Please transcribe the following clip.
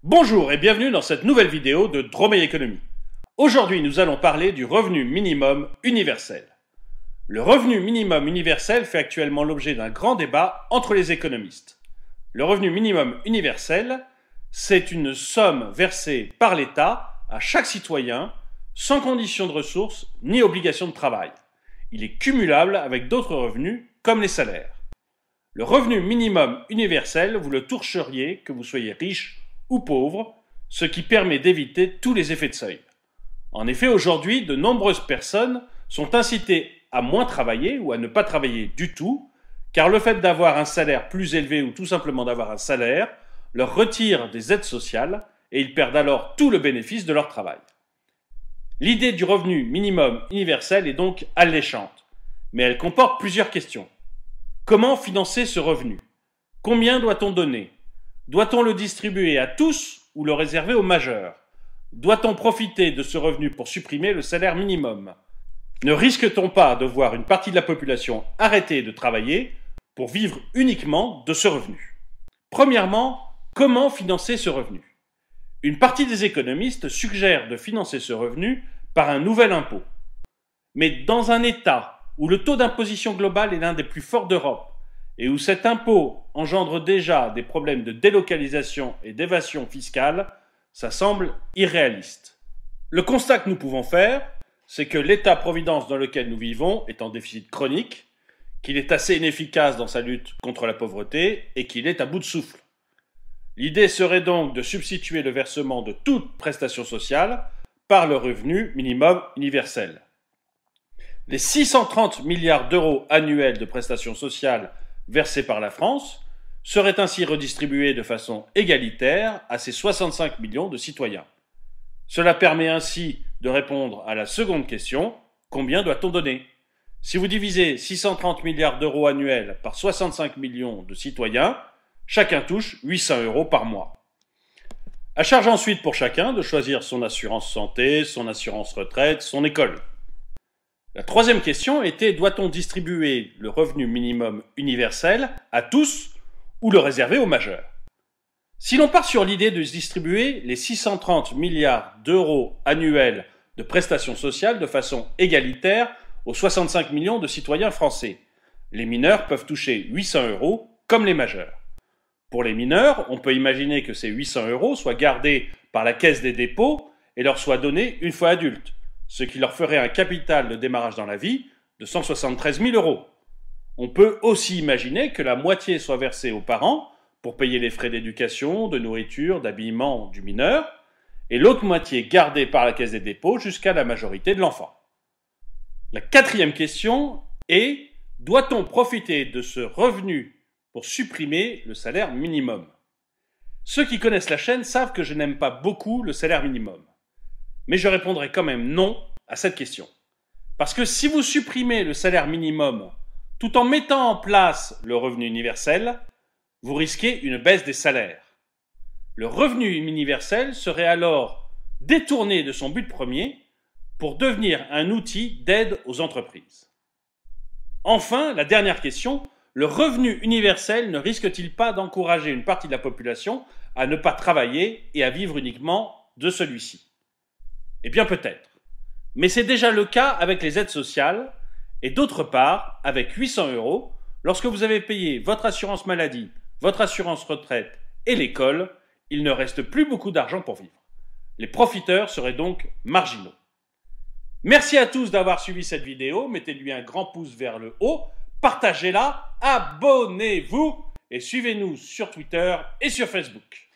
Bonjour et bienvenue dans cette nouvelle vidéo de Dromeil Économie. Aujourd'hui, nous allons parler du revenu minimum universel. Le revenu minimum universel fait actuellement l'objet d'un grand débat entre les économistes. Le revenu minimum universel, c'est une somme versée par l'État à chaque citoyen sans condition de ressources ni obligation de travail. Il est cumulable avec d'autres revenus comme les salaires. Le revenu minimum universel, vous le toucheriez que vous soyez riche ou pauvre, ce qui permet d'éviter tous les effets de seuil. En effet, aujourd'hui, de nombreuses personnes sont incitées à moins travailler ou à ne pas travailler du tout, car le fait d'avoir un salaire plus élevé ou tout simplement d'avoir un salaire leur retire des aides sociales et ils perdent alors tout le bénéfice de leur travail. L'idée du revenu minimum universel est donc alléchante, mais elle comporte plusieurs questions. Comment financer ce revenu? Combien doit-on donner? Doit-on le distribuer à tous ou le réserver aux majeurs? Doit-on profiter de ce revenu pour supprimer le salaire minimum? Ne risque-t-on pas de voir une partie de la population arrêter de travailler pour vivre uniquement de ce revenu? Premièrement, comment financer ce revenu? Une partie des économistes suggère de financer ce revenu par un nouvel impôt. Mais dans un État où le taux d'imposition global est l'un des plus forts d'Europe et où cet impôt engendre déjà des problèmes de délocalisation et d'évasion fiscale, ça semble irréaliste. Le constat que nous pouvons faire, c'est que l'État-providence dans lequel nous vivons est en déficit chronique, qu'il est assez inefficace dans sa lutte contre la pauvreté et qu'il est à bout de souffle. L'idée serait donc de substituer le versement de toute prestation sociale par le revenu minimum universel. Les 630 milliards d'euros annuels de prestations sociales versées par la France seraient ainsi redistribués de façon égalitaire à ses 65 millions de citoyens. Cela permet ainsi de répondre à la seconde question, combien doit-on donner? Si vous divisez 630 milliards d'euros annuels par 65 millions de citoyens, chacun touche 800 euros par mois. À charge ensuite pour chacun de choisir son assurance santé, son assurance retraite, son école. La troisième question était, doit-on distribuer le revenu minimum universel à tous ou le réserver aux majeurs? Si l'on part sur l'idée de distribuer les 630 milliards d'euros annuels de prestations sociales de façon égalitaire aux 65 millions de citoyens français, les mineurs peuvent toucher 800 euros comme les majeurs. Pour les mineurs, on peut imaginer que ces 800 euros soient gardés par la Caisse des dépôts et leur soient donnés une fois adultes, ce qui leur ferait un capital de démarrage dans la vie de 173 000 euros. On peut aussi imaginer que la moitié soit versée aux parents pour payer les frais d'éducation, de nourriture, d'habillement du mineur, et l'autre moitié gardée par la Caisse des dépôts jusqu'à la majorité de l'enfant. La quatrième question est, doit-on profiter de ce revenu pour supprimer le salaire minimum? Ceux qui connaissent la chaîne savent que je n'aime pas beaucoup le salaire minimum. Mais je répondrai quand même non à cette question. Parce que si vous supprimez le salaire minimum tout en mettant en place le revenu universel, vous risquez une baisse des salaires. Le revenu universel serait alors détourné de son but premier pour devenir un outil d'aide aux entreprises. Enfin, la dernière question, le revenu universel ne risque-t-il pas d'encourager une partie de la population à ne pas travailler et à vivre uniquement de celui-ci? Eh bien peut-être. Mais c'est déjà le cas avec les aides sociales et d'autre part, avec 800 euros, lorsque vous avez payé votre assurance maladie, votre assurance retraite et l'école, il ne reste plus beaucoup d'argent pour vivre. Les profiteurs seraient donc marginaux. Merci à tous d'avoir suivi cette vidéo, mettez-lui un grand pouce vers le haut, partagez-la, abonnez-vous et suivez-nous sur Twitter et sur Facebook.